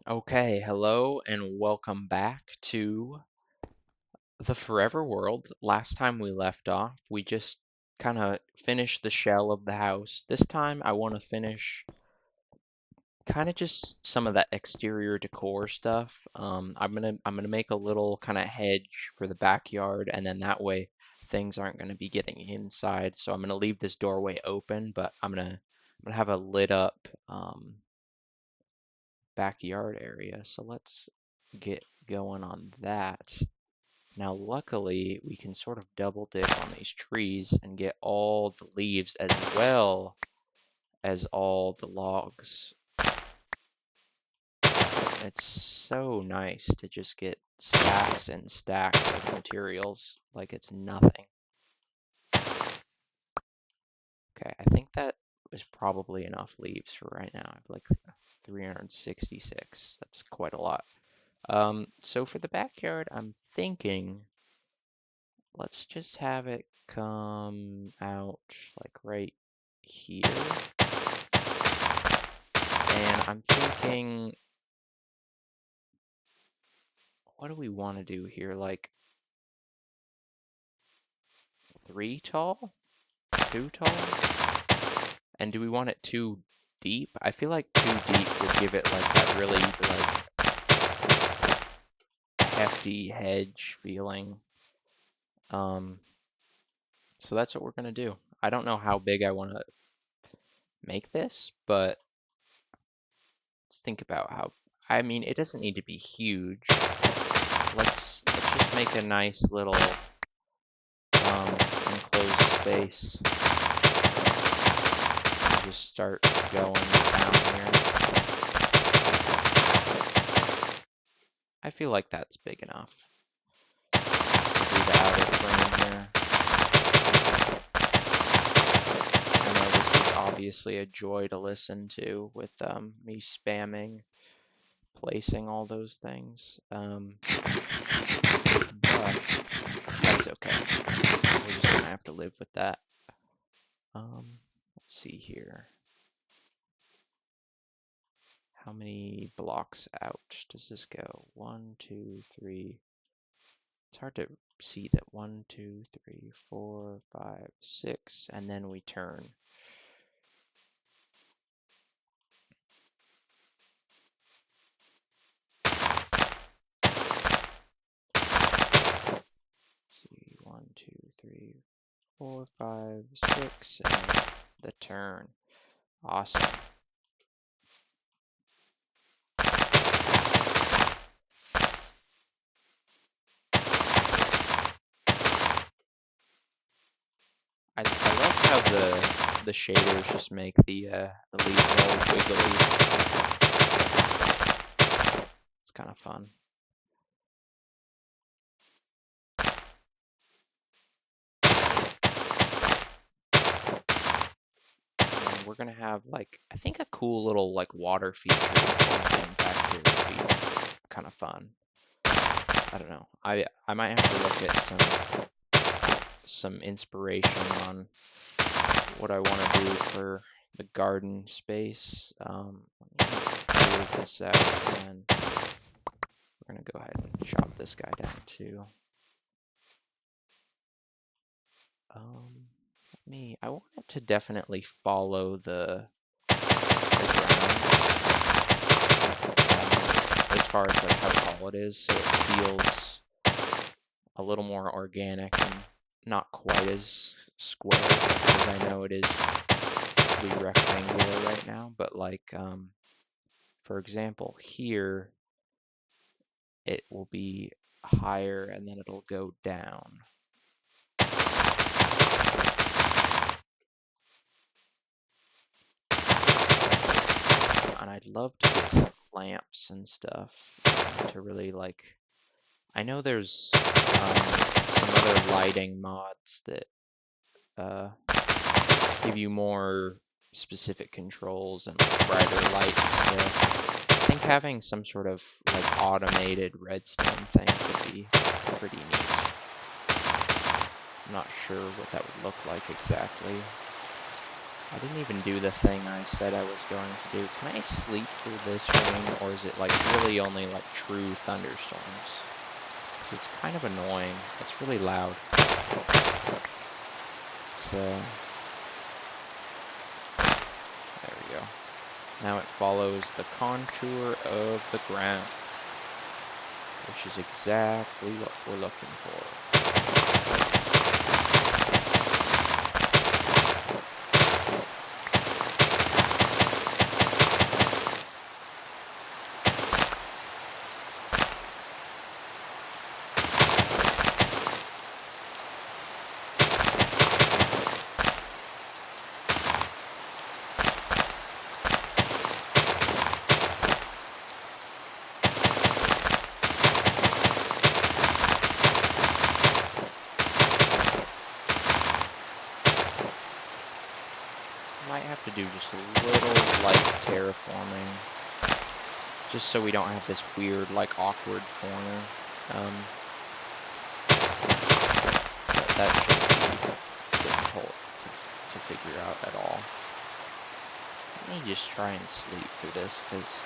Okay, hello and welcome back to the Forever World. Last time we left off, we just kind of finished the shell of the house. This time I want to finish kind of just some of that exterior decor stuff. I'm gonna make a little kind of hedge for the backyard, and then that way things aren't gonna be getting inside. So I'm gonna leave this doorway open, but I'm gonna have a lit up backyard area. So let's get going on that. Now, luckily, we can sort of double dip on these trees and get all the leaves as well as all the logs. It's so nice to just get stacks and stacks of materials like it's nothing. Okay, I think that is probably enough leaves for right now. I have like 366. That's quite a lot. So for the backyard, I'm thinking let's just have it come out like right here. And I'm thinking, what do we want to do here? Like 3 tall? 2 tall? And do we want it too deep? I feel like too deep would give it like that really like hefty hedge feeling. So that's what we're gonna do. I don't know how big I want to make this, but let's think about how. I mean, it doesn't need to be huge. Let's just make a nice little enclosed space. And just start going down here. I feel like that's big enough. To do the outer frame here. I know this is obviously a joy to listen to with me spamming, placing all those things. But that's okay. We're just gonna have to live with that. Let's see here. How many blocks out does this go? 1, 2, 3. It's hard to see that. 1, 2, 3, 4, 5, 6, and then we turn. Let's see, 1, 2, 3, 4, 5, 6, and the turn. Awesome. I love how the shaders just make the leaves all wiggly. It's kind of fun. And we're gonna have like I think a cool little like water feature or something back here would be kind of fun. I don't know. I might have to look at some inspiration on what I want to do for the garden space. Let me move this out, and we're gonna go ahead and chop this guy down too. I want it to definitely follow the ground as far as like how tall it is, so it feels a little more organic and not quite as square, because I know it is pretty rectangular right now. But like, for example, here it will be higher and then it'll go down. And I'd love to get some lamps and stuff to really like. I know there's some other lighting mods that give you more specific controls and like brighter lights. So I think having some sort of like automated redstone thing would be pretty neat. I'm not sure what that would look like exactly. I didn't even do the thing I said I was going to do. Can I sleep through this rain, or is it like really only like true thunderstorms? Because it's kind of annoying. It's really loud. It's, there we go. Now it follows the contour of the ground, which is exactly what we're looking for. Might have to do just a little light terraforming, just so we don't have this weird, like, awkward corner. But that shouldn't be difficult to figure out at all. Let me just try and sleep through this, because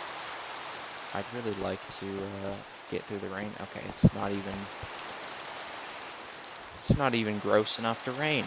I'd really like to get through the rain. Okay, it's not even gross enough to rain.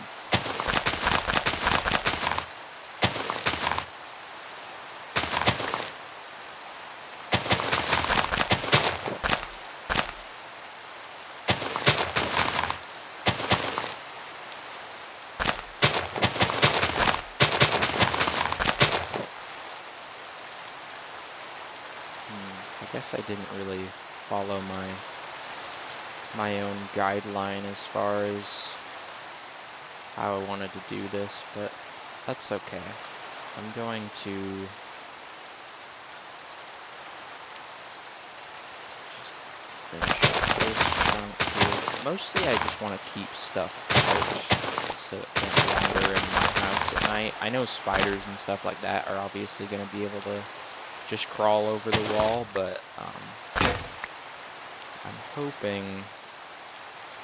I guess I didn't really follow my own guideline as far as how I wanted to do this, but that's okay. I'm going to just finish up this chunk here. Mostly I just want to keep stuff out so it can't wander in my house at night. I know spiders and stuff like that are obviously going to be able to just crawl over the wall, but I'm hoping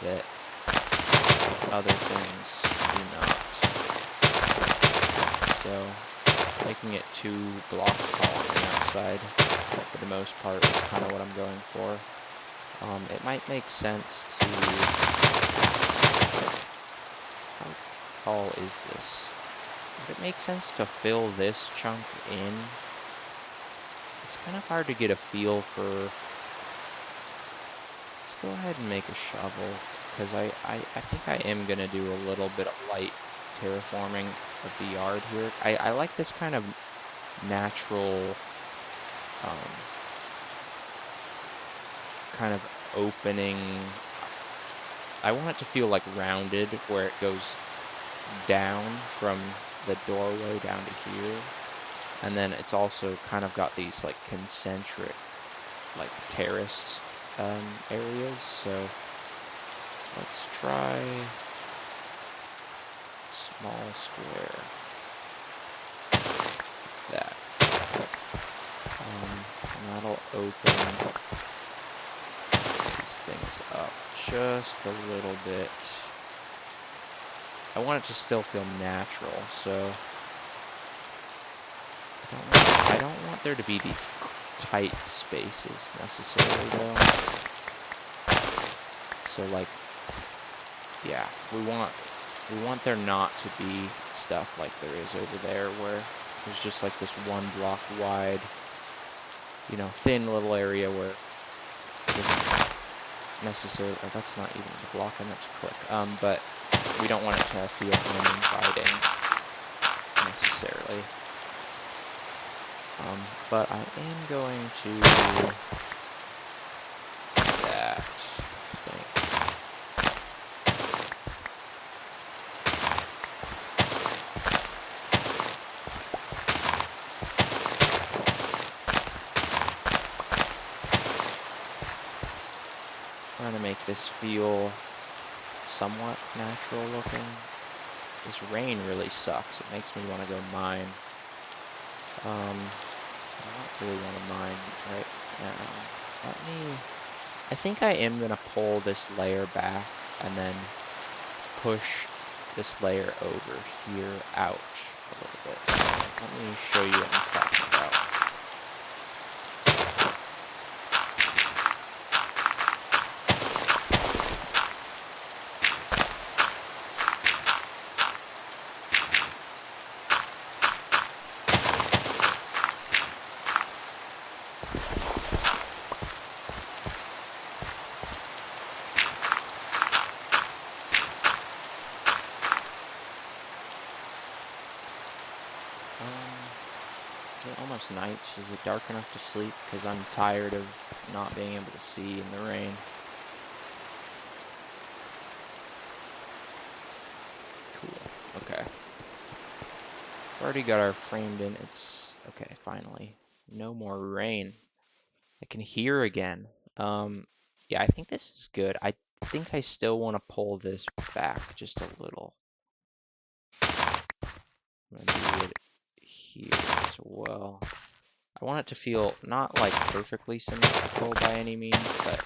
that other things do not. So making it 2 blocks tall on the outside for the most part is kind of what I'm going for. It might make sense to... How tall is this? Would it make sense to fill this chunk in? It's kind of hard to get a feel for... Let's go ahead and make a shovel, because I think I am going to do a little bit of light terraforming of the yard here. I like this kind of natural kind of opening. I want it to feel like rounded, where it goes down from the doorway down to here, and then it's also kind of got these like concentric, like terrace areas. So let's try small square, like that, and that'll open these things up just a little bit. I want it to still feel natural, so I don't want there to be these tight spaces necessarily, though. So, like, yeah, we want there not to be stuff like there is over there, where there's just like this 1 block wide, you know, thin little area where it doesn't necessarily, oh, that's not even a block I meant to click, but we don't want it to feel uninviting necessarily. But I am going to do that thing. Trying to make this feel somewhat natural looking. This rain really sucks. It makes me want to go mine. I don't really want to mine right now. I think I am going to pull this layer back and then push this layer over here out. a little bit. So let me show you what I'm talking about. Is it almost night? Is it dark enough to sleep? Because I'm tired of not being able to see in the rain. Cool. Okay. Already got our framed in. It's okay, finally. No more rain. I can hear again. Yeah, I think this is good. I think I still want to pull this back just a little. I'm gonna do it here as well. I want it to feel not like perfectly symmetrical by any means, but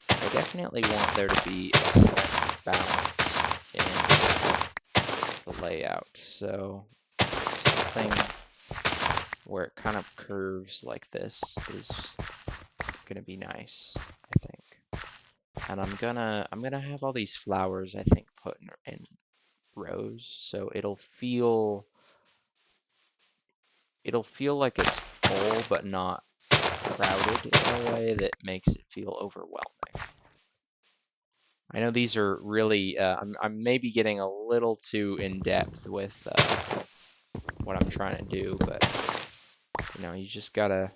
I definitely want there to be a sense of balance in the layout. So something where it kind of curves like this is gonna be nice, I think. And I'm gonna have all these flowers, I think, put in rows, so it'll feel like it's full but not crowded in a way that makes it feel overwhelming. I know these are really, I'm maybe getting a little too in-depth with what I'm trying to do, but, you know, you just gotta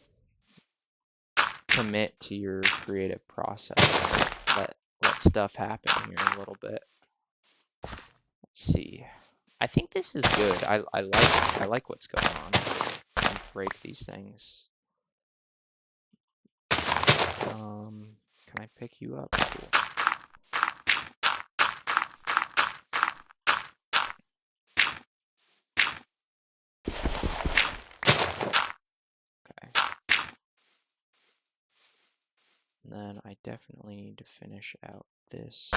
commit to your creative process. Let stuff happen here a little bit. Let's see. I think this is good. I like what's going on. Break these things. Can I pick you up? Cool. Okay. And then I definitely need to finish out this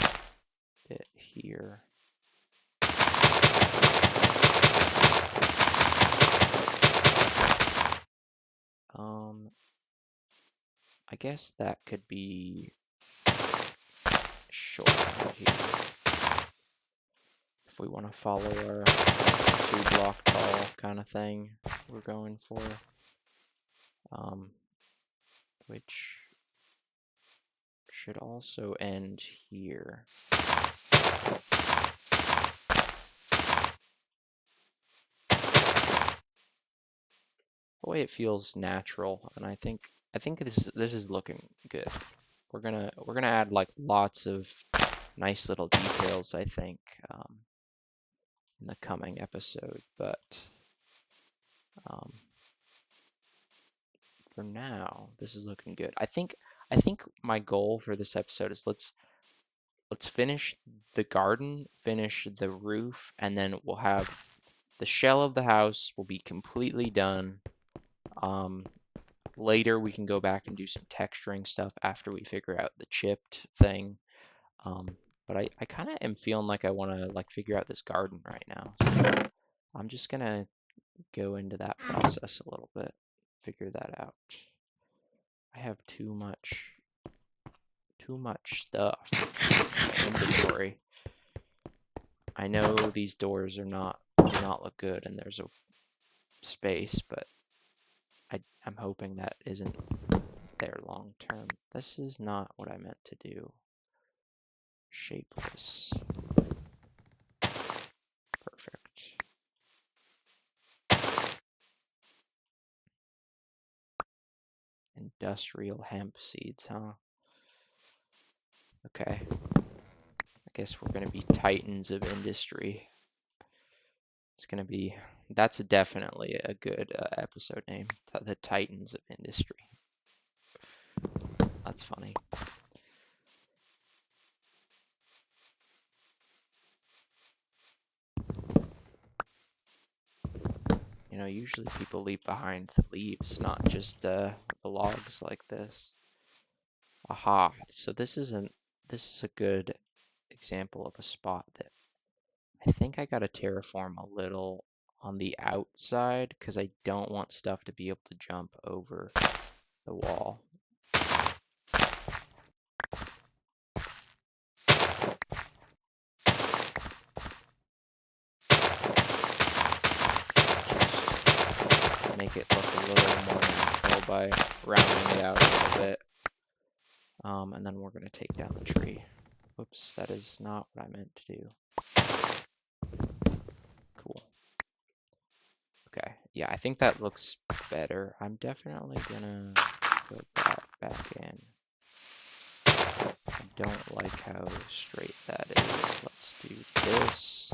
bit here. I guess that could be shortened here. If we want to follow our 2-block tall kind of thing we're going for. Which should also end here. The way it feels natural, and I think this is looking good. We're gonna add like lots of nice little details, I think, in the coming episode. But for now, this is looking good. I think my goal for this episode is let's finish the garden, finish the roof, and then we'll have the shell of the house will be completely done. Later we can go back and do some texturing stuff after we figure out the chipped thing. But I kind of am feeling like I want to like figure out this garden right now. So I'm just gonna go into that process a little bit, figure that out. I have too much stuff in my inventory. I know these doors do not look good and there's a space, but I'm hoping that isn't there long term. This is not what I meant to do. Shapeless. Perfect. Industrial hemp seeds, huh? Okay. I guess we're gonna be titans of industry. It's gonna be, that's definitely a good episode name. The Titans of Industry. That's funny. You know, usually people leave behind the leaves, not just the logs like this. Aha, so this is a good example of a spot that I think I gotta terraform a little on the outside because I don't want stuff to be able to jump over the wall. Just make it look a little more natural by rounding it out a little bit. And then we're going to take down the tree. Whoops, that is not what I meant to do. Cool. Okay, yeah, I think that looks better. I'm definitely gonna put that back in. I don't like how straight that is. Let's do this.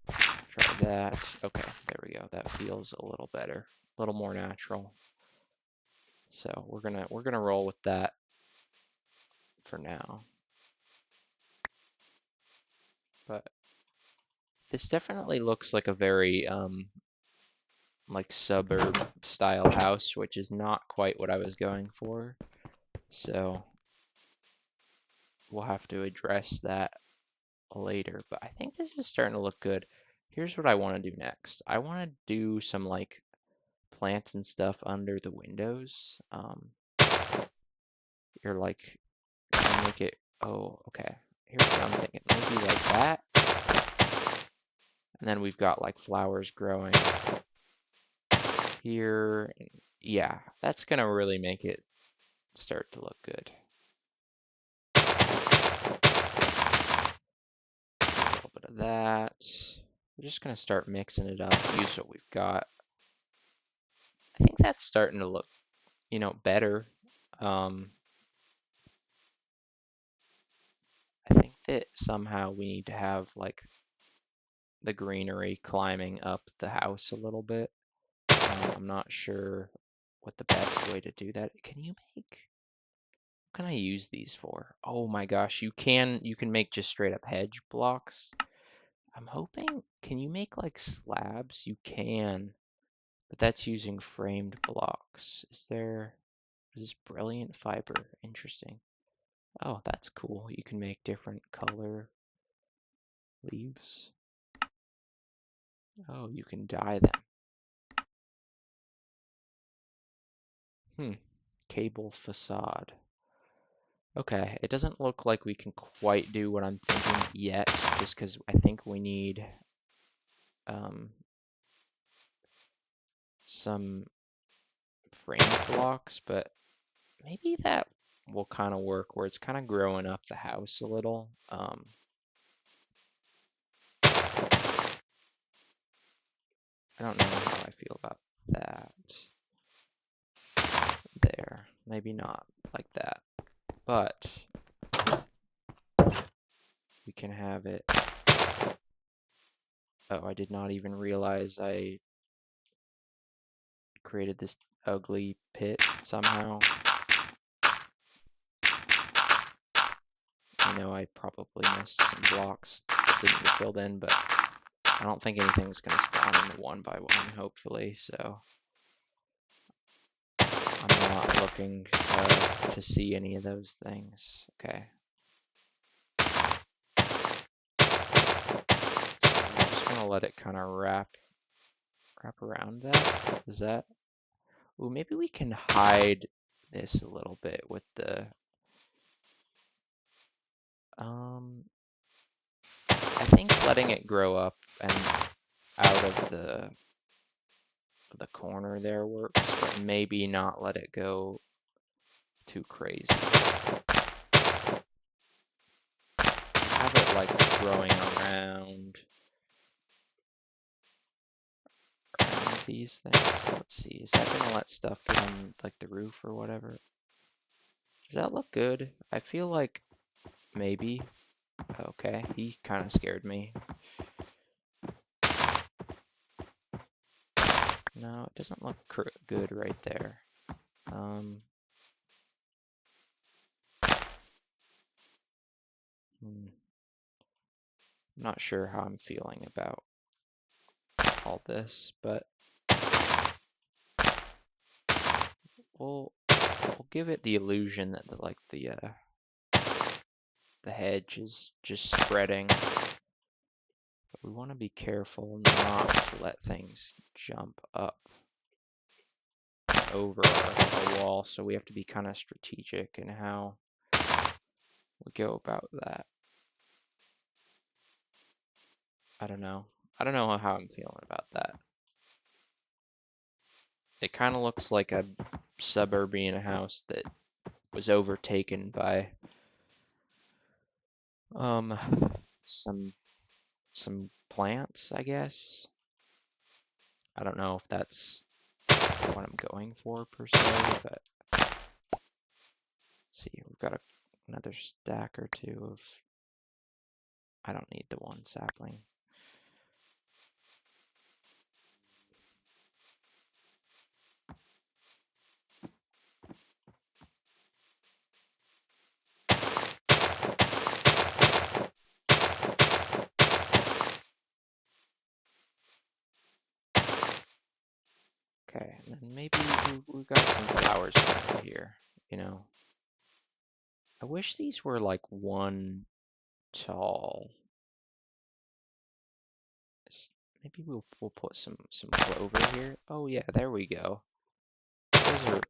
Try that. Okay, there we go. That feels a little better, a little more natural. So we're gonna roll with that for now. But this definitely looks like a very like suburb style house, which is not quite what I was going for. So we'll have to address that later, but I think this is starting to look good. Here's what I want to do next. I want to do some like plants and stuff under the windows. You're like, make it, oh, okay. Here's what I'm thinking. Maybe like that. And then we've got like flowers growing here. Yeah, that's going to really make it start to look good. A little bit of that. We're just going to start mixing it up, use what we've got. I think that's starting to look, you know, better. I think that somehow we need to have like the greenery climbing up the house a little bit. I'm not sure what the best way to do that. Can you make, what can I use these for? Oh my gosh, you can make just straight up hedge blocks. I'm hoping, can you make like slabs? You can, but that's using framed blocks. Is this brilliant fiber? Interesting. Oh, that's cool. You can make different color leaves. Oh, you can dye them. Cable facade. Okay, it doesn't look like we can quite do what I'm thinking yet, just because I think we need some frame blocks, but maybe that will kind of work where it's kind of growing up the house a little. I don't know how I feel about that. There, maybe not like that, but we can have it. Oh, I did not even realize I created this ugly pit somehow. I know I probably missed some blocks that didn't get filled in, but I don't think anything's going to spawn in the one by one, hopefully, so I'm not looking to see any of those things. Okay. I'm just going to let it kind of wrap around that. Is that? Ooh, maybe we can hide this a little bit with the I think letting it grow up and out of the corner there works, but maybe not let it go too crazy. Have it like growing around these things. Let's see, is that gonna let stuff get on like the roof or whatever? Does that look good? I feel like maybe. Okay, he kind of scared me. No, it doesn't look good right there. I'm not sure how I'm feeling about all this, but we'll give it the illusion that the hedge is just spreading. We want to be careful not to let things jump up over our wall, so we have to be kind of strategic in how we go about that. I don't know. I don't know how I'm feeling about that. It kind of looks like a suburban house that was overtaken by some plants, I guess. I don't know if that's what I'm going for per se, but let's see, we've got another stack or two of, I don't need the one sapling. Okay, and then maybe we've got some flowers planted here, you know. I wish these were like one tall. Maybe we'll put some clover here. Oh yeah, there we go.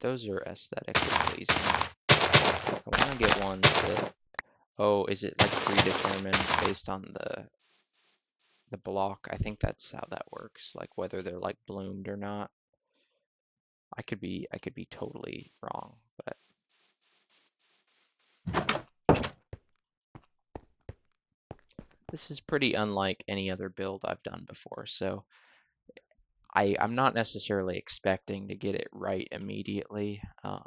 Those are aesthetically pleasing. I want to get ones that, oh, is it like predetermined based on the block? I think that's how that works, like whether they're like bloomed or not. I could be totally wrong, but this is pretty unlike any other build I've done before, so I'm not necessarily expecting to get it right immediately. I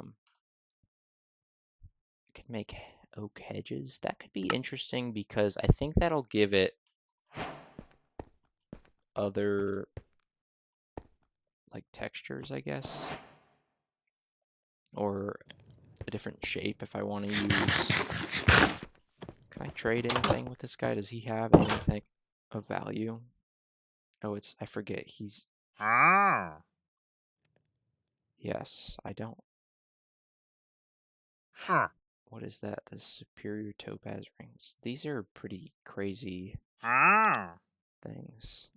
could make oak hedges. That could be interesting because I think that'll give it other like textures, I guess, or a different shape if I want to use. Can I trade anything with this guy? Does he have anything of value? Oh, I forget, he's... Yes, I don't... What is that? The superior topaz rings. These are pretty crazy things.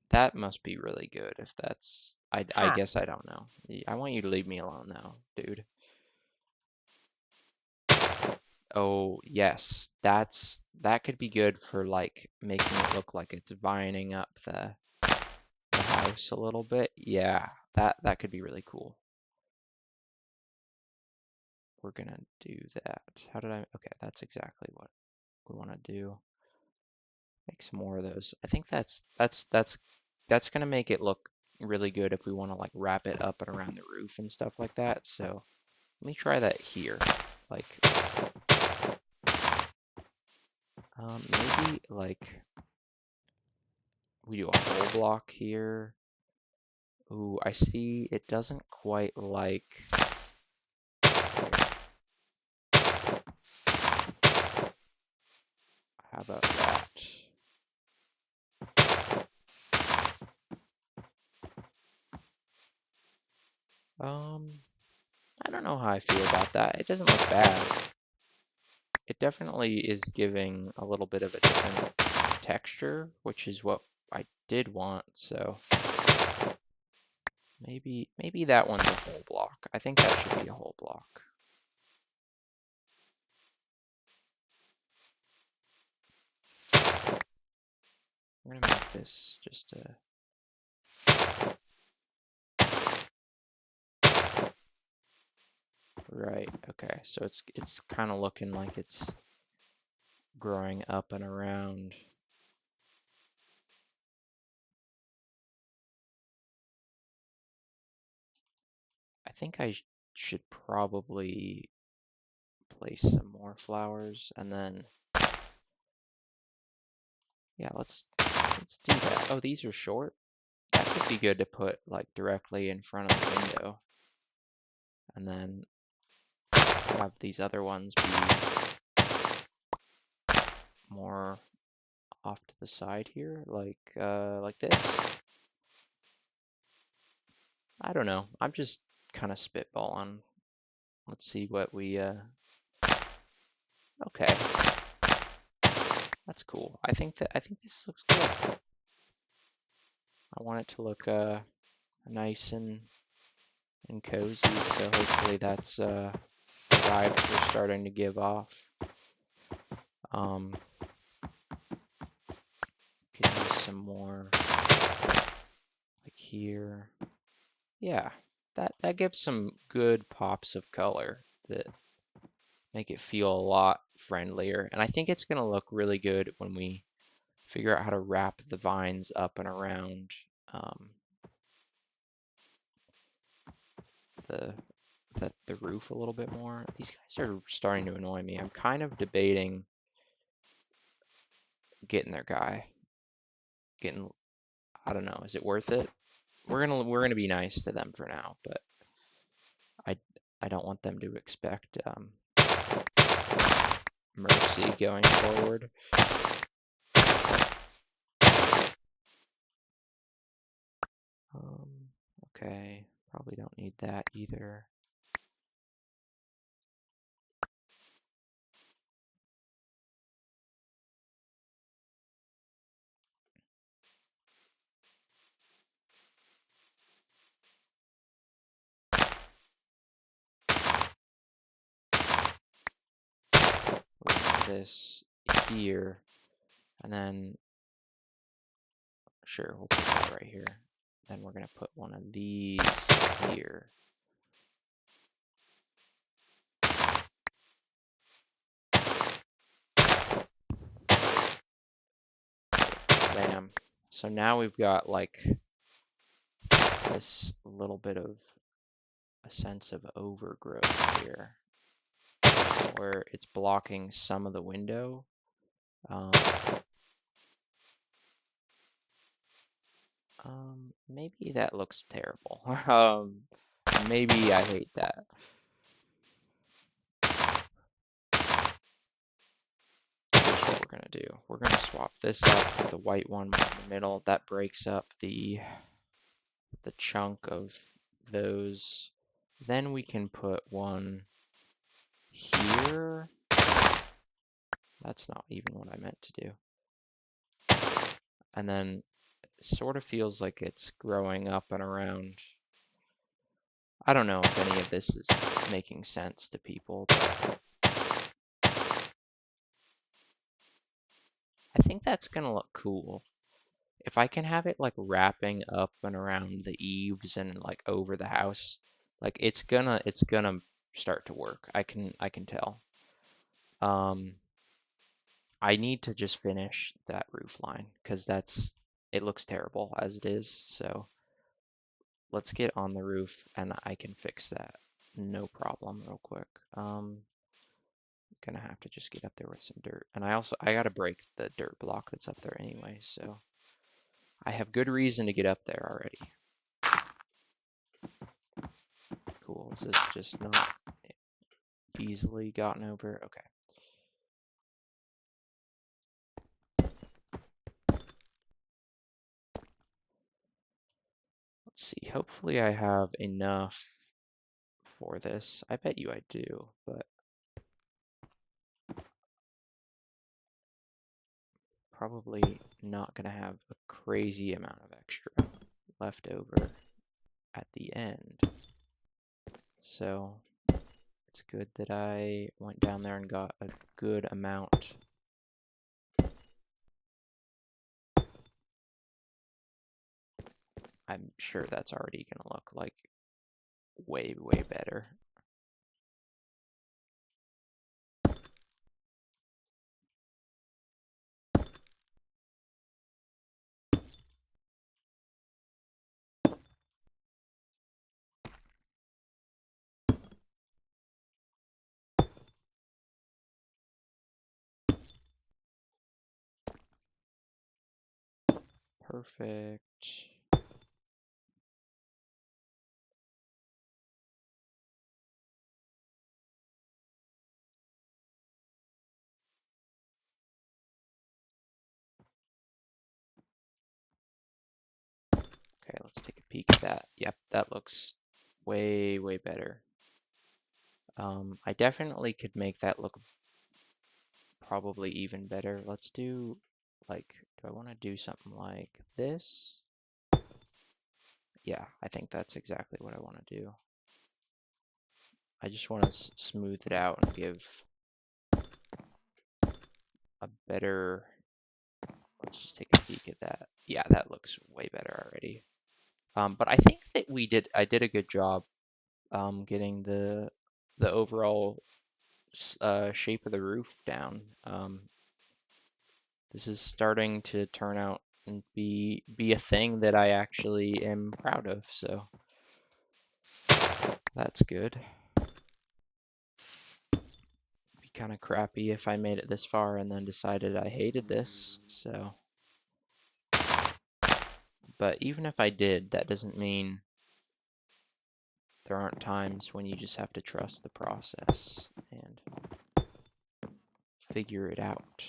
That must be really good if that's... I guess I don't know. I want you to leave me alone though, dude. Oh, yes. That could be good for like making it look like it's vining up the house a little bit. Yeah, that could be really cool. We're gonna do that. Okay, that's exactly what we want to do. Make some more of those. I think that's gonna make it look really good if we want to like wrap it up and around the roof and stuff like that. So let me try that here. Like maybe like we do a whole block here. Ooh, I see it doesn't quite like... How about that? I don't know how I feel about that. It doesn't look bad. It definitely is giving a little bit of a different texture, which is what I did want, so maybe that one's a whole block. I think that should be a whole block. We're gonna make this just a... Right, okay, so it's kind of looking like it's growing up and around. I think I should probably place some more flowers and then... Yeah, let's do that. Oh, these are short? That could be good to put like directly in front of the window. And then have these other ones be more off to the side here, like this. I don't know. I'm just kind of spitballing. Let's see what we okay. That's cool. I think this looks good. I want it to look nice and cozy, so hopefully that's the vibes we're starting to give off. Could use some more like here. Yeah, that gives some good pops of color that make it feel a lot friendlier. And I think it's gonna look really good when we figure out how to wrap the vines up and around the the roof a little bit more. These guys are starting to annoy me. I'm kind of debating getting their guy. I don't know, is it worth it? We're gonna be nice to them for now, but I I don't want them to expect mercy going forward. Okay, probably don't need that either. This here, and then sure, we'll put that right here. Then we're gonna put one of these here. Bam. So now we've got like this little bit of a sense of overgrowth here, where it's blocking some of the window. Maybe that looks terrible. Maybe I hate that. Here's what we're gonna do. We're gonna swap this up with the white one in the middle. That breaks up the chunk of those. Then we can put one here. That's not even what I meant to do. And then it sort of feels like it's growing up and around. I don't know if any of this is making sense to people, but I think that's gonna look cool. If I can have it like wrapping up and around the eaves and like over the house, like it's gonna start to work. I can tell. I need to just finish that roof line because it looks terrible as it is. So let's get on the roof and I can fix that. No problem, real quick. Gonna have to just get up there with some dirt. And I gotta break the dirt block that's up there anyway, so I have good reason to get up there already. Cool. Is this just not easily gotten over? Okay. Let's see. Hopefully I have enough for this. I bet you I do, but probably not going to have a crazy amount of extra left over at the end. So it's good that I went down there and got a good amount. I'm sure that's already going to look like way, way better. Perfect. Okay, let's take a peek at that. Yep, that looks way, way better. I definitely could make that look probably even better. Let's do, like, do I want to do something like this? Yeah, I think that's exactly what I want to do. I just want to smooth it out and give a better, let's just take a peek at that. Yeah, that looks way better already. But I think that I did a good job getting the overall shape of the roof down. This is starting to turn out and be a thing that I actually am proud of, so that's good. Be kind of crappy if I made it this far and then decided I hated this, so. But even if I did, that doesn't mean there aren't times when you just have to trust the process and figure it out.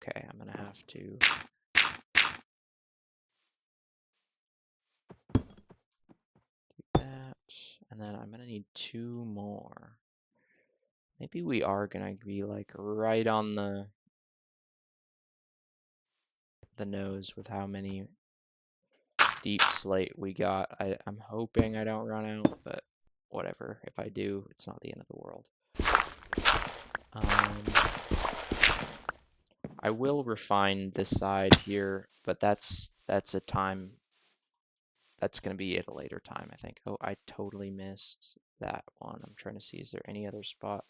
Okay, I'm gonna have to do that, and then I'm gonna need 2 more. Maybe we are gonna be like right on the nose with how many deep slate we got. I'm hoping I don't run out, but whatever. If I do, it's not the end of the world. I will refine this side here, but that's a time. That's going to be at a later time, I think. Oh, I totally missed that one. I'm trying to see, is there any other spot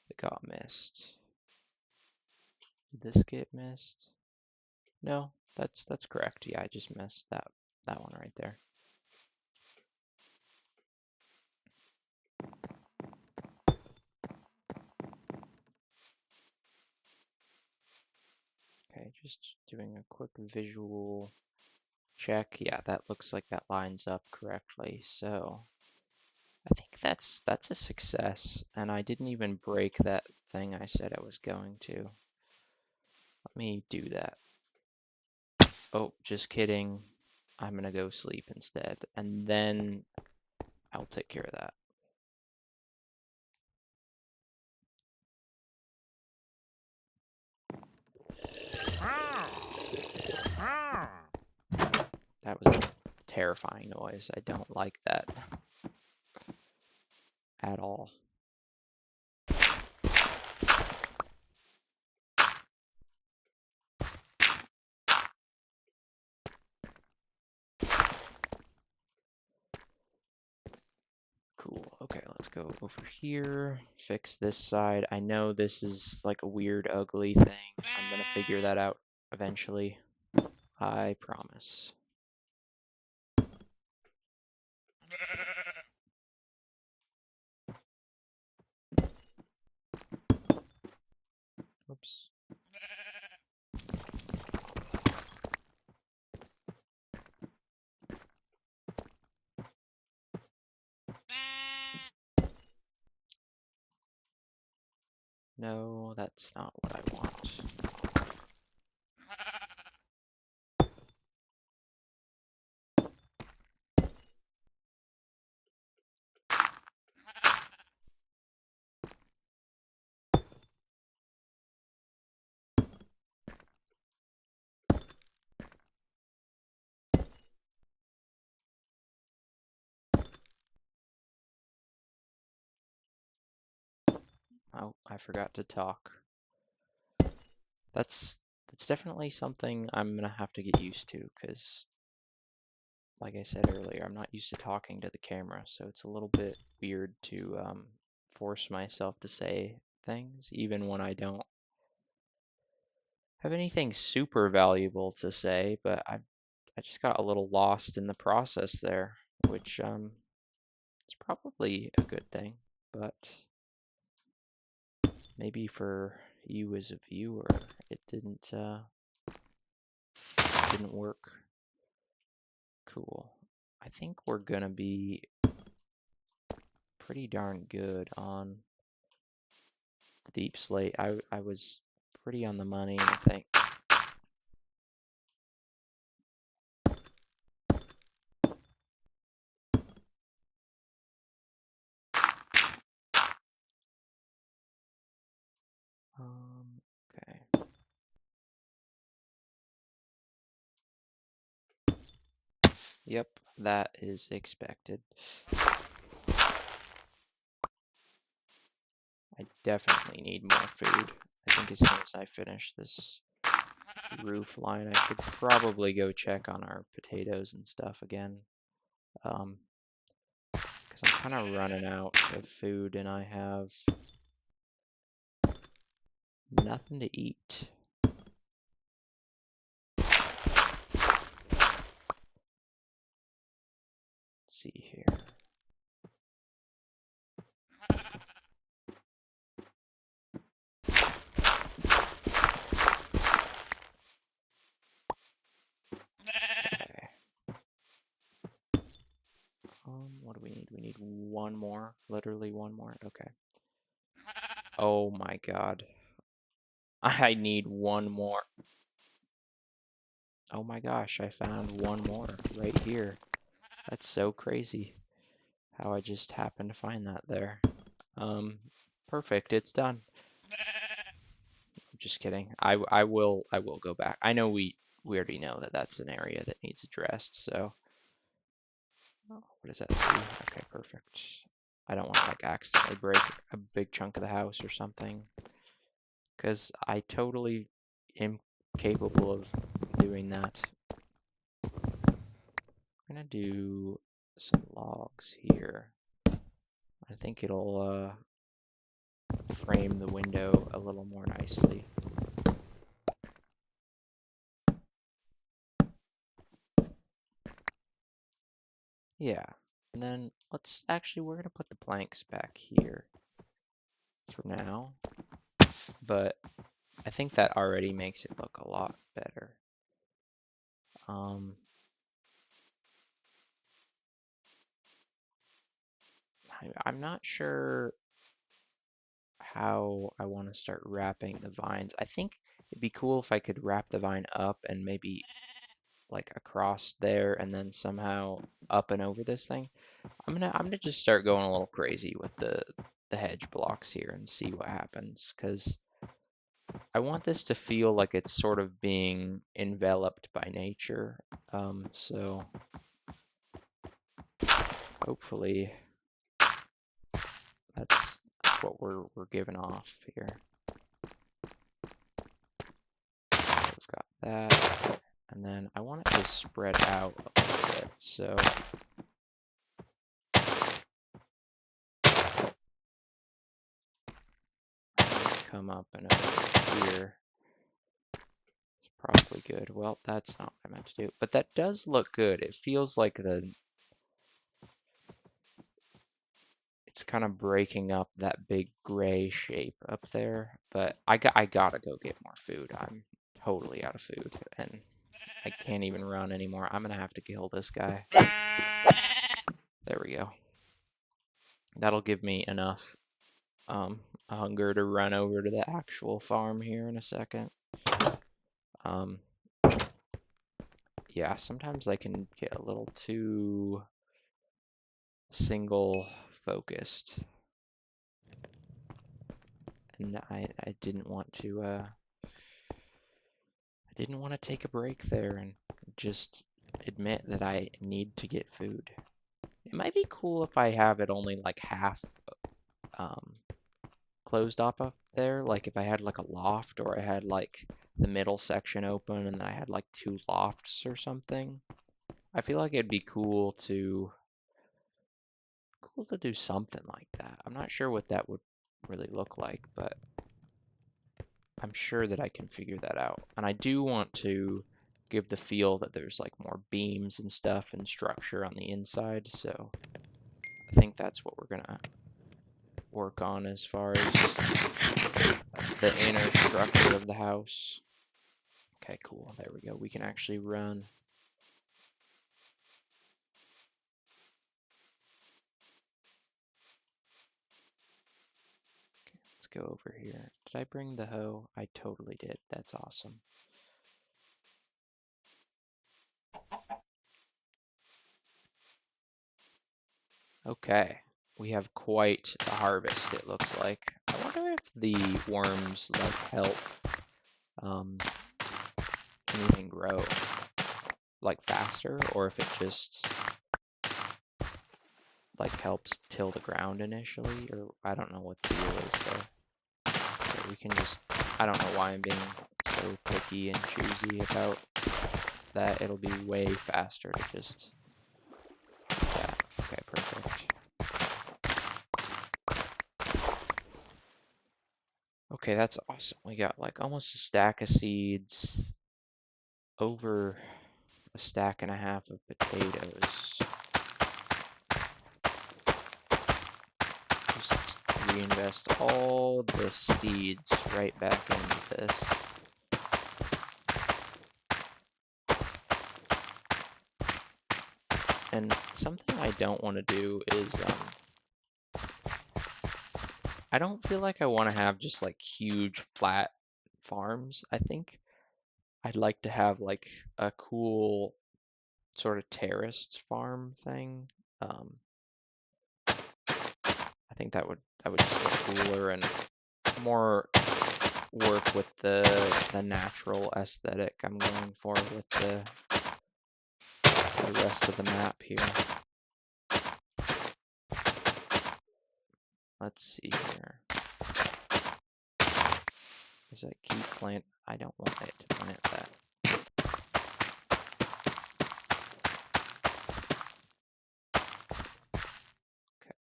that got missed? Did this get missed? No, that's correct. Yeah, I just missed that one right there. Okay, just doing a quick visual check. Yeah, that looks like that lines up correctly. So I think that's a success. And I didn't even break that thing I said I was going to. Let me do that. Oh, just kidding. I'm gonna go sleep instead. And then I'll take care of that. That was a terrifying noise. I don't like that at all. Cool. Okay, let's go over here, fix this side. I know this is like a weird, ugly thing. I'm gonna figure that out eventually. I promise. Oops. No, that's not what I want. Oh, I forgot to talk. That's definitely something I'm gonna have to get used to, because like I said earlier, I'm not used to talking to the camera, so it's a little bit weird to force myself to say things, even when I don't have anything super valuable to say, but I just got a little lost in the process there, which is probably a good thing, but maybe for you as a viewer, it didn't work. Cool. I think we're gonna be pretty darn good on the deep slate. I was pretty on the money, I think. Okay. Yep, that is expected. I definitely need more food. I think as soon as I finish this roof line, I should probably go check on our potatoes and stuff again. Because I'm kind of running out of food and I have nothing to eat. Let's see here. Okay. What do we need? We need one more. Literally one more. Okay. Oh my god. I need one more. Oh my gosh, I found one more right here. That's so crazy how I just happened to find that there. Perfect, it's done. I'm just kidding. I will go back. I know we already know that that's an area that needs addressed, so what is that? 3? Okay, perfect. I don't want to like accidentally break a big chunk of the house or something, because I totally am capable of doing that. I'm gonna do some logs here. I think it'll frame the window a little more nicely. Yeah, and then we're gonna put the planks back here for now, but I think that already makes it look a lot better. I'm not sure how I want to start wrapping the vines. I think it'd be cool if I could wrap the vine up and maybe like across there and then somehow up and over this thing. I'm gonna just start going a little crazy with the hedge blocks here and see what happens, because I want this to feel like it's sort of being enveloped by nature. So hopefully that's what we're giving off here. We've got that, and then I want it to spread out a little bit. So come up and over here. It's probably good. Well, that's not what I meant to do, but that does look good. It feels like it's kind of breaking up that big gray shape up there, but I gotta go get more food. I'm totally out of food, and I can't even run anymore. I'm gonna have to kill this guy. There we go. That'll give me enough hunger to run over to the actual farm here in a second. Yeah, sometimes I can get a little too single focused, and I didn't want to take a break there and just admit that I need to get food. It might be cool if I have it only like half closed off up there, like if I had like a loft, or I had like the middle section open and then I had like 2 lofts or something. I feel like it'd be cool to do something like that. I'm not sure what that would really look like, but I'm sure that I can figure that out. And I do want to give the feel that there's like more beams and stuff and structure on the inside, so I think that's what we're gonna work on as far as the inner structure of the house. Okay, cool. There we go. We can actually run. Okay, let's go over here. Did I bring the hoe? I totally did. That's awesome. Okay, we have quite a harvest, it looks like. I wonder if the worms like help anything grow. like faster, or if it just like helps till the ground initially, or I don't know what the deal is there. So we can just, I don't know why I'm being so picky and choosy about that. It'll be way faster to just do that. Okay, perfect. Okay, that's awesome. We got like almost a stack of seeds, over a stack and a half of potatoes. Just reinvest all the seeds right back into this. And something I don't want to do is, I don't feel like I want to have just like huge flat farms. I think I'd like to have like a cool sort of terraced farm thing. I think that would just look cooler and more work with the natural aesthetic I'm going for with the rest of the map here. Let's see here. Does that keep plant? I don't want it to plant that. Okay.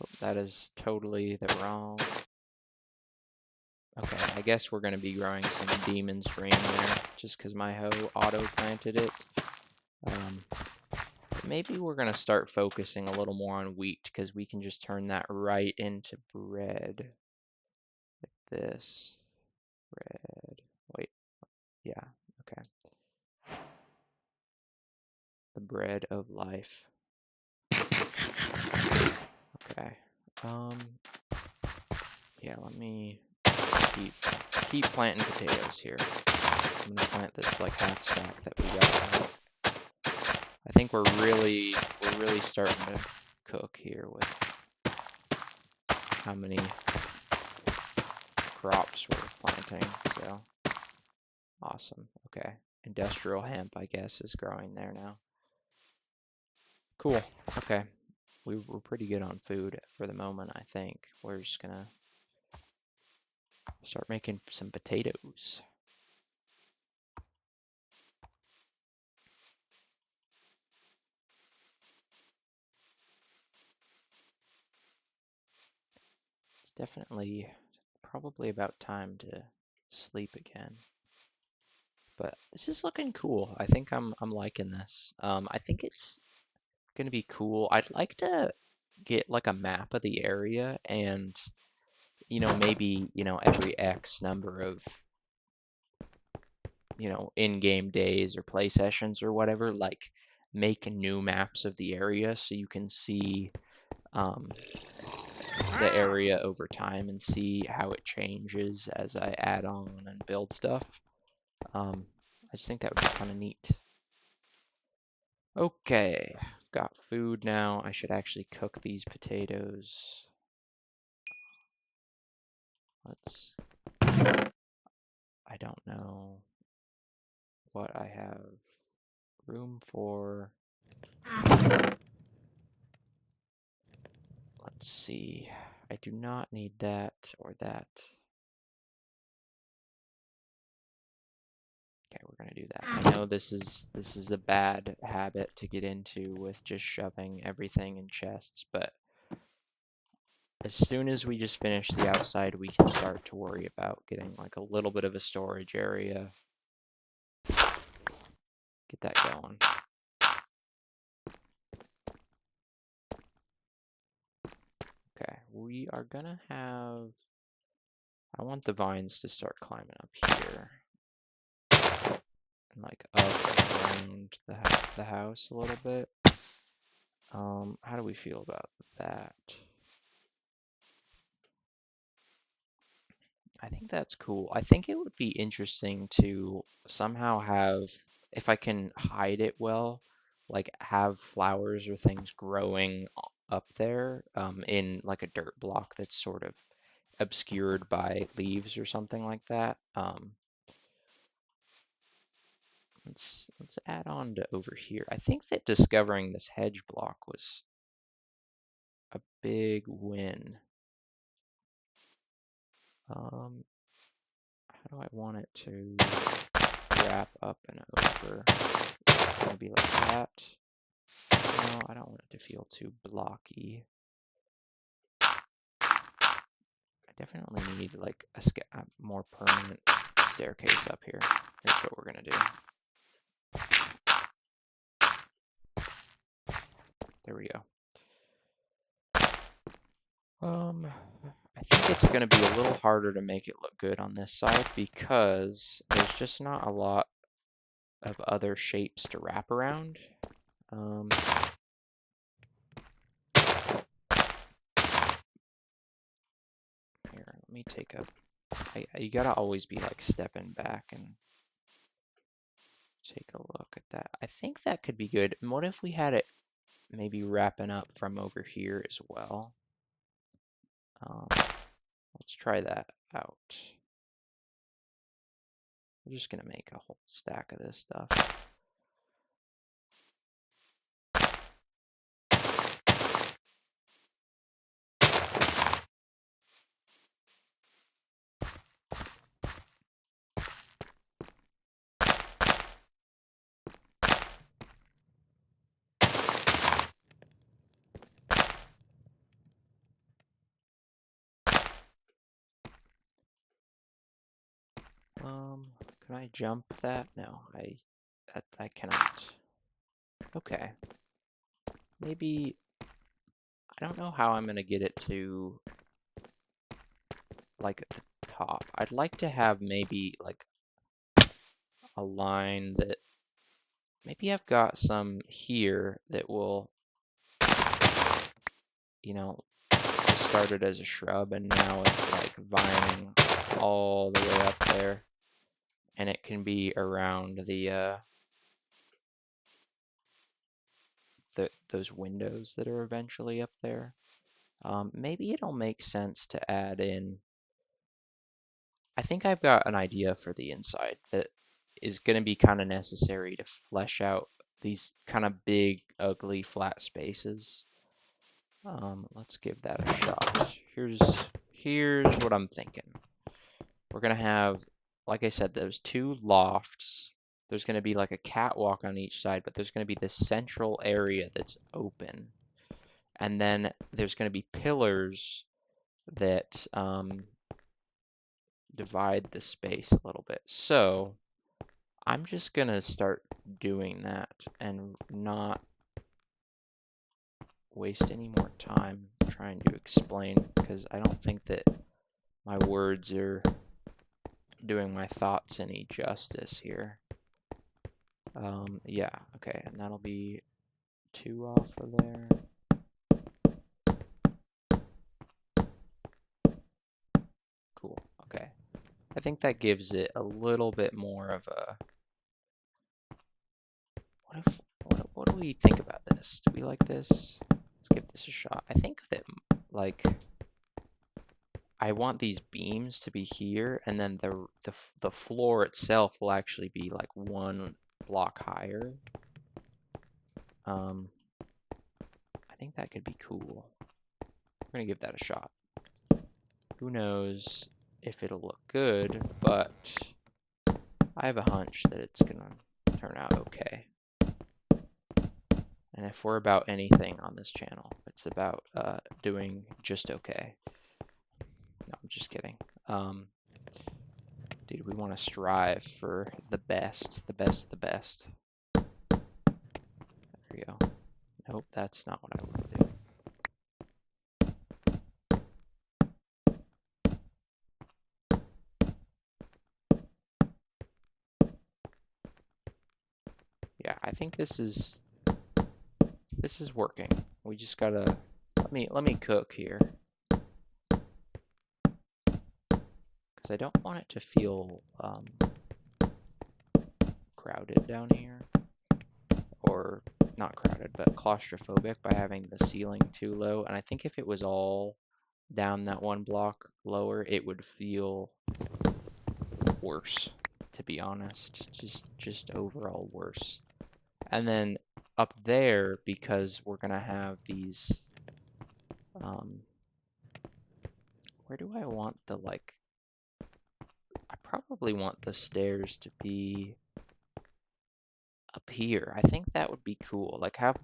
Oh, that is totally the wrong. Okay, I guess we're going to be growing some demon's dream there, just because my hoe auto-planted it. Maybe we're going to start focusing a little more on wheat, because we can just turn that right into bread. Like this. Bread. Wait. Yeah, okay. The bread of life. Okay. Yeah, let me keep planting potatoes here. I'm gonna plant this like half stack that we got. I think we're really starting to cook here with how many crops we're planting. So awesome. Okay, industrial hemp, I guess, is growing there now. Cool. Okay, we're pretty good on food for the moment. I think we're just gonna start making some potatoes. It's definitely probably about time to sleep again. But this is looking cool. I think I'm liking this. I think it's gonna be cool. I'd like to get like a map of the area and maybe every X number of in-game days or play sessions or whatever, like make new maps of the area so you can see the area over time and see how it changes as I add on and build stuff. I just think that would be kind of neat. Okay, got food now. I should actually cook these potatoes. I don't know what I have room for. Let's see. I do not need that or that. Okay, we're gonna do that. I know this is a bad habit to get into with just shoving everything in chests, but as soon as we just finish the outside, we can start to worry about getting like a little bit of a storage area. Get that going. Okay, we are gonna have, I want the vines to start climbing up here. And like up around the house a little bit. How do we feel about that? I think that's cool. I think it would be interesting to somehow have, if I can hide it well, like have flowers or things growing up there in like a dirt block that's sort of obscured by leaves or something like that. Let's add on to over here. I think that discovering this hedge block was a big win. How do I want it to wrap up and over? Maybe like that. No, I don't want it to feel too blocky. I definitely need like a more permanent staircase up here. Here's what we're gonna do. There we go. I think it's going to be a little harder to make it look good on this side because there's just not a lot of other shapes to wrap around. Here, let me take a... you gotta always be like stepping back and take a look at that. I think that could be good. And what if we had it maybe wrapping up from over here as well? Let's try that out. I'm just gonna make a whole stack of this stuff. Can I jump that? No, I cannot. Okay. Maybe, I don't know how I'm gonna get it to, like, at the top. I'd like to have maybe, like, a line that, maybe I've got some here that will, you know, just started as a shrub and now it's, like, vining all the way up there. And it can be around those windows that are eventually up there. Maybe it'll make sense to add in. I think I've got an idea for the inside that is going to be kind of necessary to flesh out these kind of big, ugly, flat spaces. Let's give that a shot. Here's what I'm thinking. We're going to have, like I said, those two lofts. There's going to be like a catwalk on each side, but there's going to be this central area that's open. And then there's going to be pillars that divide the space a little bit. So I'm just going to start doing that and not waste any more time trying to explain, because I don't think that my words are doing my thoughts any justice here. Yeah, okay, and that'll be 2 off of there. Cool, okay. I think that gives it a little bit more of a... What do we think about this? Do we like this? Let's give this a shot. I think that, like, I want these beams to be here, and then the floor itself will actually be like 1 block higher. I think that could be cool. We're gonna give that a shot. Who knows if it'll look good, but I have a hunch that it's gonna turn out okay. And if we're about anything on this channel, it's about doing just okay. No, I'm just kidding. Dude, we want to strive for the best, the best, the best. There we go. Nope, that's not what I want to do. Yeah, I think this is working. We just gotta let me cook here, because I don't want it to feel crowded down here, or not crowded, but claustrophobic by having the ceiling too low. And I think if it was all down that 1 block lower, it would feel worse to be honest. Just overall worse. And then up there, because we're gonna have these, where do I want the, like, I probably want the stairs to be up here. I think that would be cool. Like have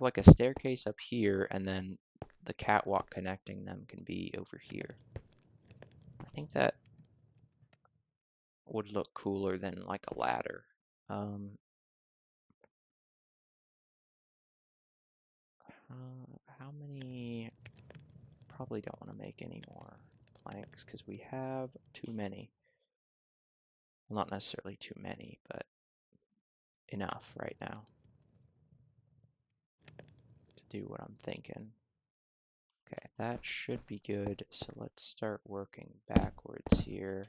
like a staircase up here, and then the catwalk connecting them can be over here. I think that would look cooler than like a ladder. How many? Probably don't want to make any more planks because we have too many. Well, not necessarily too many, but enough right now to do what I'm thinking. Okay, that should be good. So let's start working backwards here.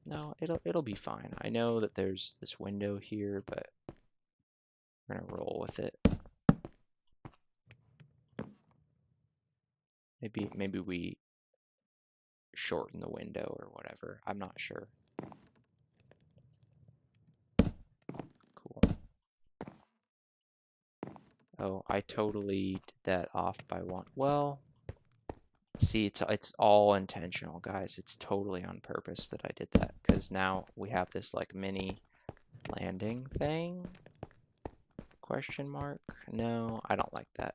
No, it'll be fine. I know that there's this window here, but we're gonna roll with it. Maybe we shorten the window or whatever. I'm not sure. Cool. Oh, I totally did that off by one. Well, see, it's all intentional, guys. It's totally on purpose that I did that, because now we have this like mini landing thing. Question mark? No, I don't like that.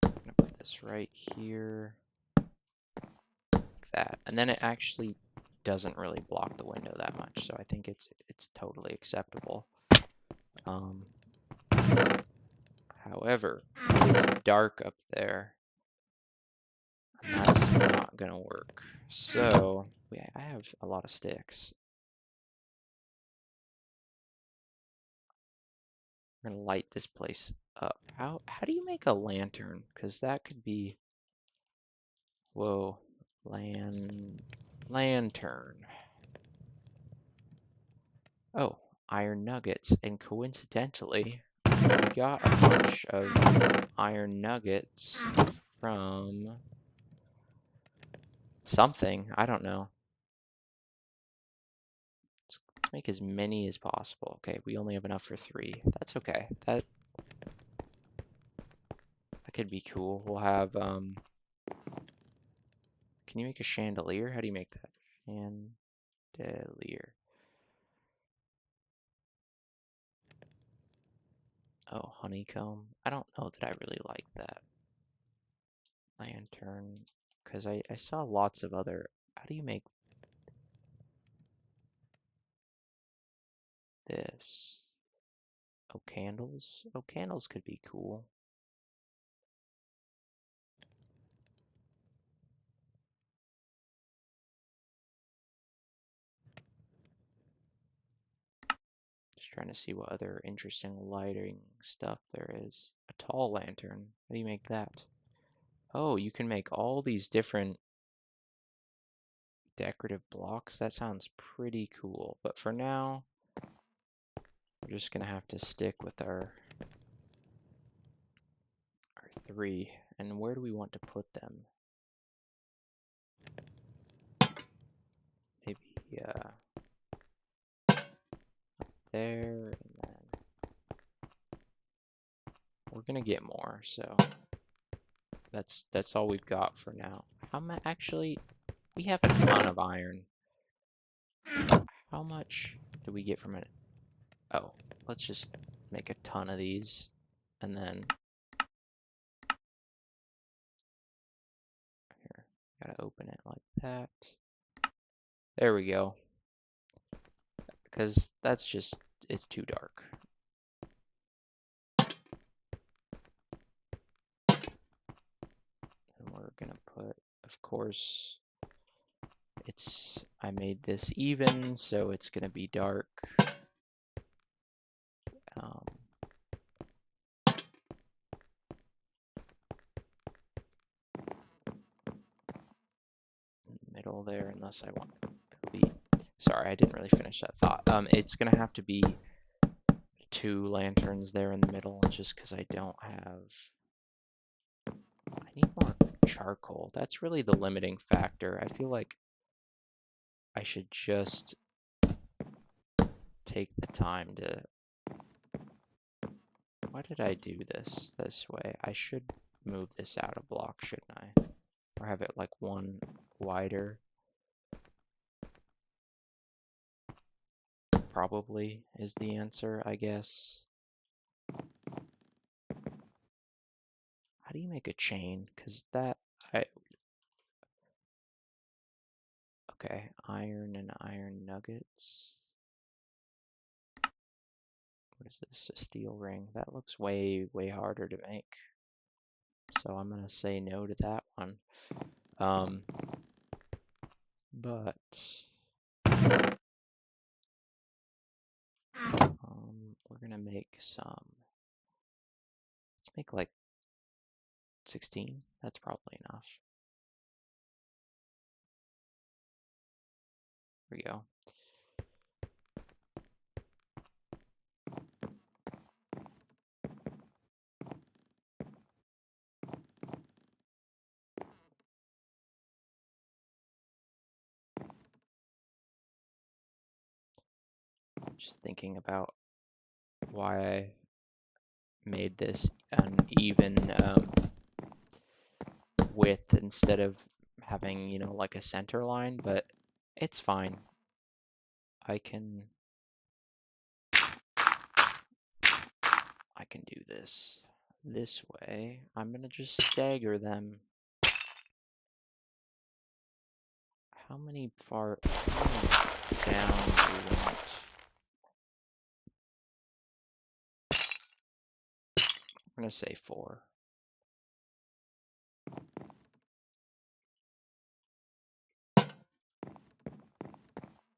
I'm gonna put this right here. That, and then it actually doesn't really block the window that much, so I think it's totally acceptable. However, it's dark up there, and that's not gonna work. So I have a lot of sticks. I'm gonna light this place up. How do you make a lantern? Because that could be, whoa, lantern. Oh, iron nuggets, and coincidentally, we got a bunch of iron nuggets from something. I don't know. Let's make as many as possible. Okay, we only have enough for 3. That's okay. That could be cool. We'll have, can you make a chandelier? How do you make that? Chandelier. Oh, honeycomb. I don't know that I really like that. Lantern. Because I saw lots of other. How do you make this? Oh, candles? Oh, candles could be cool. Just trying to see what other interesting lighting stuff there is. A tall lantern. How do you make that? Oh, you can make all these different decorative blocks. That sounds pretty cool. But for now, we're just gonna have to stick with our 3. And where do we want to put them? Maybe there, and then we're gonna get more, so that's all we've got for now. How much? Actually, we have a ton of iron. How much do we get from it? Oh, let's just make a ton of these, and then here, gotta open it like that. There we go. Because that's just, it's too dark. And we're gonna put, of course, I made this even, so it's gonna be dark. middle there, unless I want to be. Sorry, I didn't really finish that thought. It's gonna have to be 2 lanterns there in the middle, just because I don't have. I need more charcoal. That's really the limiting factor. I feel like I should just take the time to. Why did I do this way? I should move this out a block, shouldn't I? Or have it like one wider. Probably is the answer, I guess. How do you make a chain? Because that, okay, iron and iron nuggets. What is this? A steel ring. That looks way, way harder to make. So I'm going to say no to that one. But we're going to make some. Let's make like 16. That's probably enough. There we go. Just thinking about why I made this an even width instead of having, you know, like a center line, but it's fine. I can do this way. I'm gonna just stagger them. How many down do we want? I'm gonna say 4.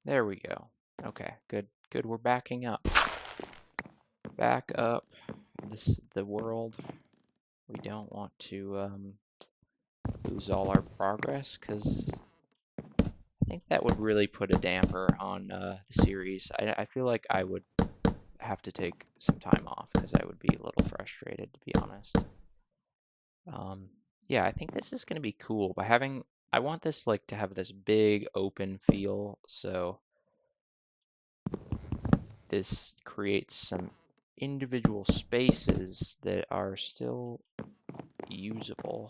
There we go. Okay, good. Good, we're backing up. Back up. This is the world. We don't want to lose all our progress, because I think that would really put a damper on the series. I feel like I would have to take some time off, because I would be a little frustrated, to be honest. Yeah, I think this is going to be cool. By having, I want this like to have this big open feel, so this creates some individual spaces that are still usable.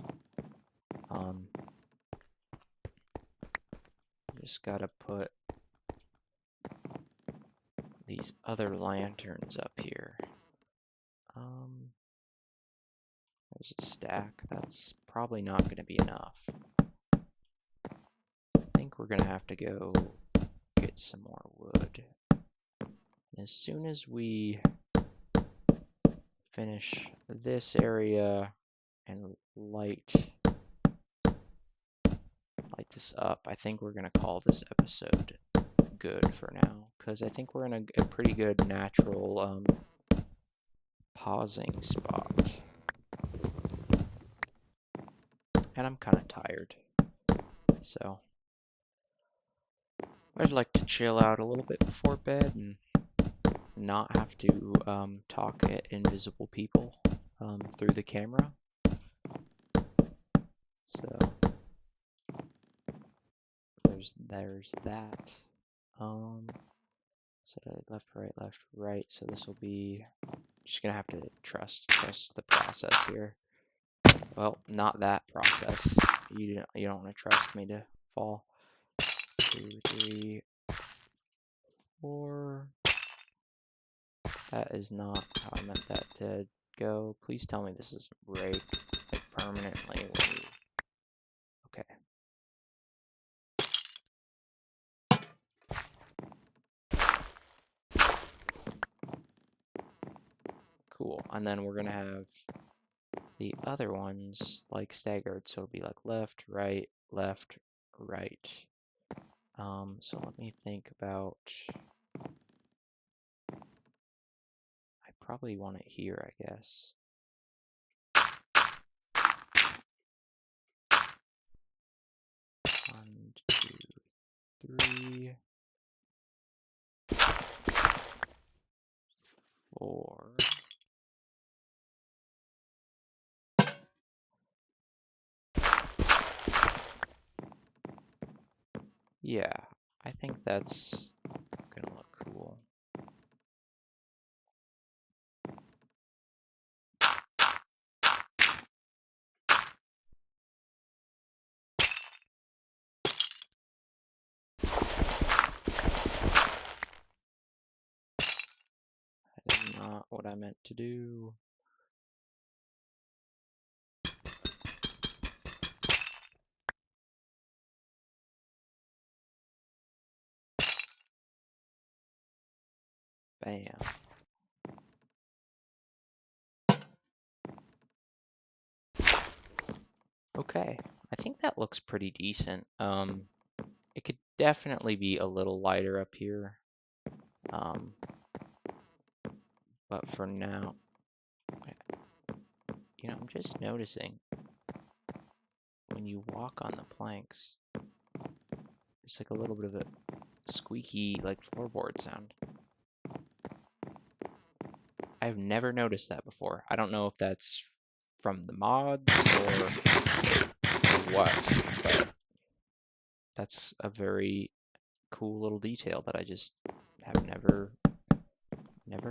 Just gotta put these other lanterns up here. There's a stack. That's probably not going to be enough. I think we're going to have to go get some more wood. As soon as we finish this area and light this up, I think we're going to call this episode good for now, because I think we're in a pretty good natural pausing spot. And I'm kind of tired, so I'd like to chill out a little bit before bed and not have to talk at invisible people through the camera. So there's that. So left, right. So this will be just gonna have to trust the process here. Well, not that process. You don't want to trust me to fall. 2, 3, 4. That is not how I meant that to go. Please tell me this is break like permanently when you. Okay. Cool. And then we're gonna have the other ones like staggered, so it'll be like left, right, left, right. So let me think about. I probably want it here, I guess. 1, 2, 3, 4. Yeah, I think that's gonna look cool. That is not what I meant to do. Bam. Okay, I think that looks pretty decent. It could definitely be a little lighter up here. Um, but for now, I'm just noticing when you walk on the planks, it's like a little bit of a squeaky, like floorboard sound. I've never noticed that before. I don't know if that's from the mods or what, but that's a very cool little detail that I just have never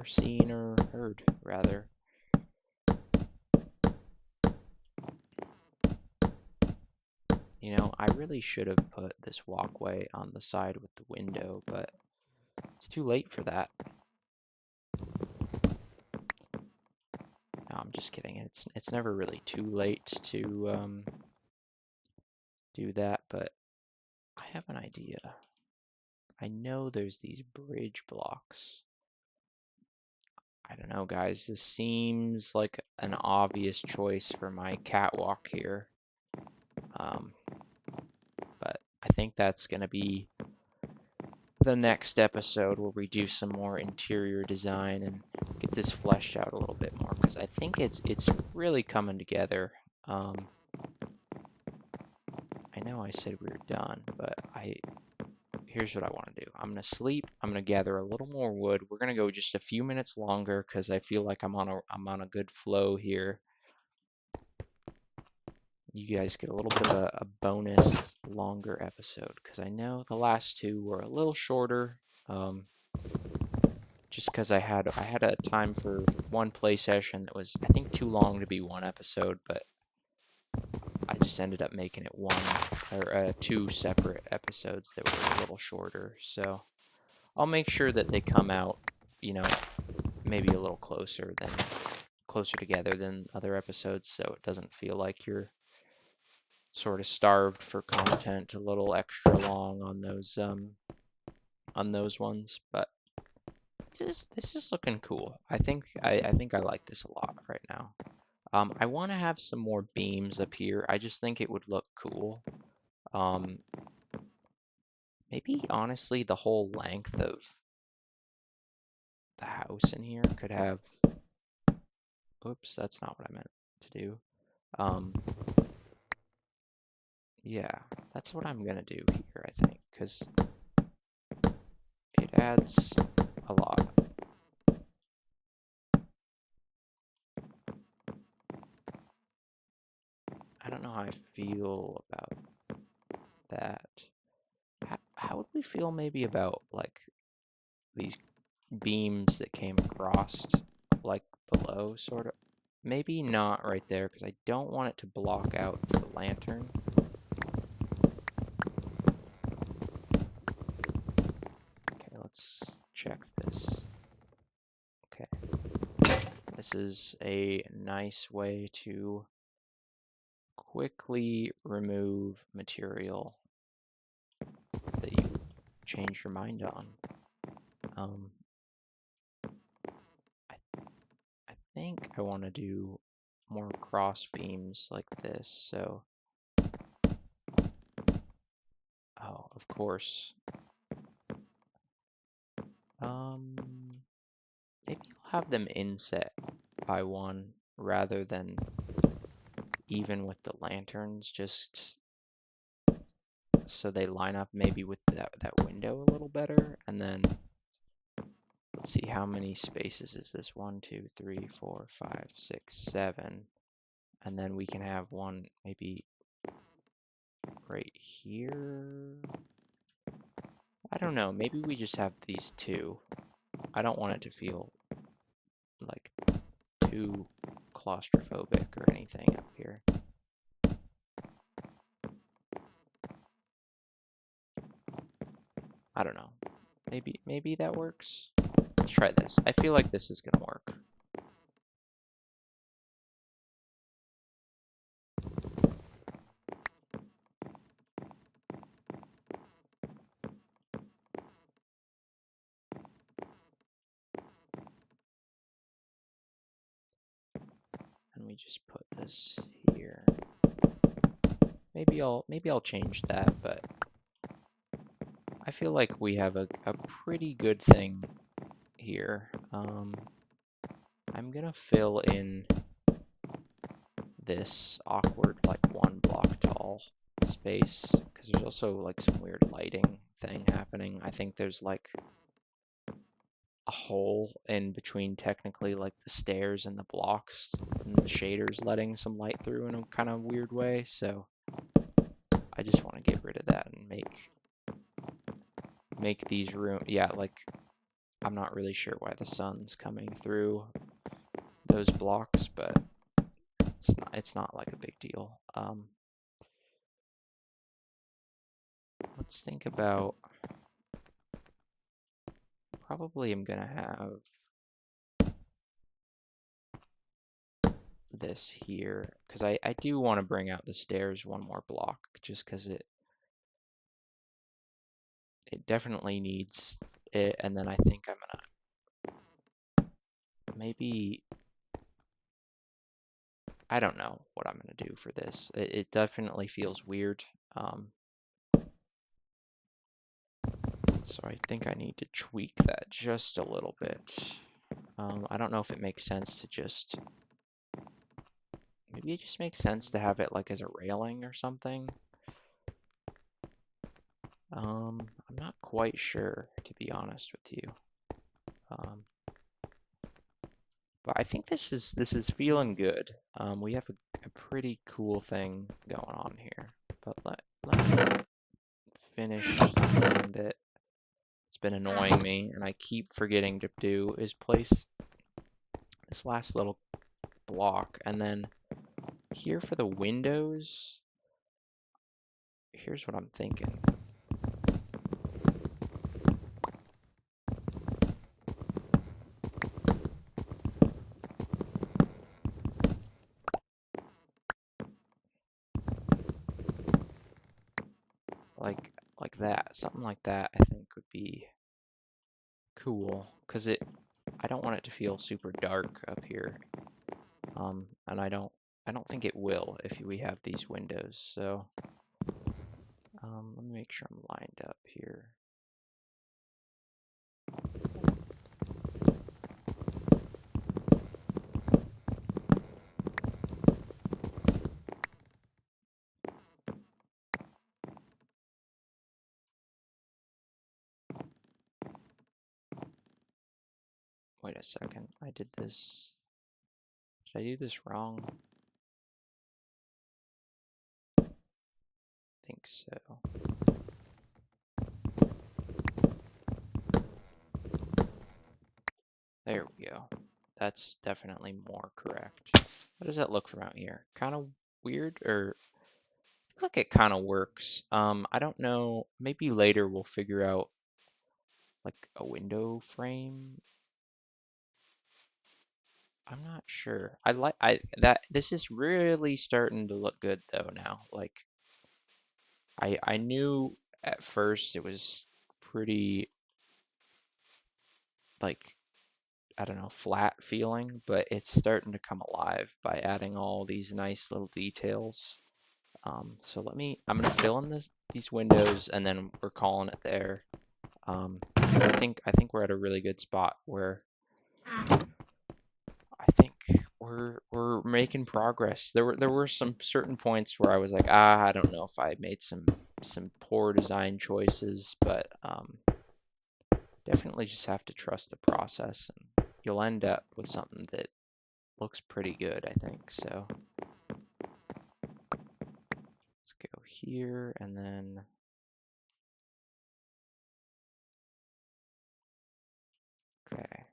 seen or heard, rather. I really should have put this walkway on the side with the window, but it's too late for that. No, I'm just kidding. It's never really too late to do that, but I have an idea. I know there's these bridge blocks. I don't know, guys. This seems like an obvious choice for my catwalk here. But I think that's going to be the next episode where we do some more interior design and get this fleshed out a little bit more, because I think it's really coming together. I know I said we were done, but here's what I want to do. I'm going to sleep. I'm going to gather a little more wood. We're going to go just a few minutes longer because I feel like I'm on a good flow here. You guys get a little bit of a bonus longer episode because I know the last two were a little shorter. Just because I had a time for one play session that was, I think, too long to be one episode, but I just ended up making it one or two separate episodes that were a little shorter. So I'll make sure that they come out, maybe a little closer together than other episodes, so it doesn't feel like you're sort of starved for content a little extra long on those ones. But this is looking cool. I think I like this a lot right now. I want to have some more beams up here. I just think it would look cool. Maybe honestly the whole length of the house in here could have. Oops, that's not what I meant to do. Yeah, that's what I'm gonna do here, I think, because it adds a lot. I don't know how I feel about that. How would we feel maybe about like these beams that came across like below, sort of? Maybe not right there because I don't want it to block out the lantern. Okay, let's check this. Okay. This is a nice way to quickly remove material that you change your mind on. I think I want to do more cross beams like this, so of course. Maybe I'll have them inset by one rather than even with the lanterns, just so they line up maybe with that window a little better. And then let's see, how many spaces is this? 1, 2, 3, 4, 5, 6, 7. And then we can have one maybe right here. I don't know, maybe we just have these two. I don't want it to feel like too claustrophobic or anything up here. I don't know. Maybe that works. Let's try this. I feel like this is gonna work. And we just put this here. Maybe I'll change that, but I feel like we have a pretty good thing here. I'm gonna fill in this awkward, like 1 block tall space, because there's also like some weird lighting thing happening. I think there's like a hole in between technically like the stairs and the blocks, and the shader's letting some light through in a kind of weird way, so I just want to get rid of that and make these yeah, like I'm not really sure why the sun's coming through those blocks, but it's not like a big deal. Let's think about, probably I'm gonna have this here, because I do want to bring out the stairs 1 more block, just because it definitely needs it. And then I think I'm gonna maybe, I don't know what I'm gonna do for this. It definitely feels weird. So I think I need to tweak that just a little bit. I don't know if it makes sense to just, maybe it just makes sense to have it like as a railing or something. I'm not quite sure, to be honest with you. But I think this is feeling good. We have a pretty cool thing going on here. But let me finish something that it's been annoying me, and I keep forgetting to do, is place this last little block, and then here for the windows, here's what I'm thinking. Like that, something like that, I think would be cool, because I don't want it to feel super dark up here. And I don't think it will if we have these windows. So let me make sure I'm lined up here. Wait a second, I did this. Did I do this wrong? I think so. There we go. That's definitely more correct. How does that look from out here? Kind of weird, or I feel like it kind of works. I don't know. Maybe later we'll figure out like a window frame. I'm not sure. This is really starting to look good though now. Like I knew at first it was pretty, like, I don't know, flat feeling, but it's starting to come alive by adding all these nice little details. So I'm gonna fill in these windows, and then we're calling it there. I think we're at a really good spot where I think we're making progress. There were some certain points where I was like, I don't know if I made some some poor design choices, but definitely just have to trust the process, and you'll end up with something that looks pretty good, I think. So let's go here, and then okay.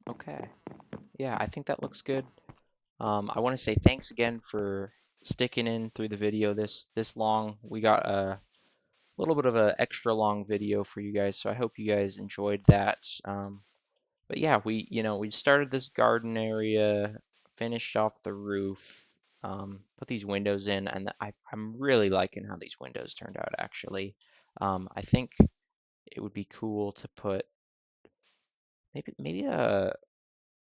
Okay. Yeah, I think that looks good. I want to say thanks again for sticking in through the video this long. We got a little bit of an extra long video for you guys, so I hope you guys enjoyed that. But yeah, we started this garden area, finished off the roof, put these windows in, and I'm really liking how these windows turned out actually. I think it would be cool to put maybe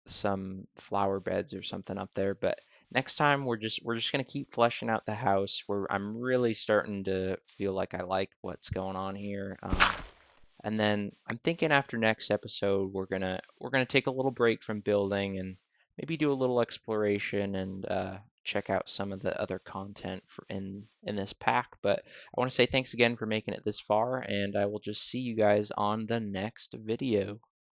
some flower beds or something up there, but next time we're just gonna keep fleshing out the house. Where I'm really starting to feel like I like what's going on here. And then I'm thinking after next episode we're gonna take a little break from building and maybe do a little exploration and check out some of the other content in this pack. But I want to say thanks again for making it this far, and I will just see you guys on the next video.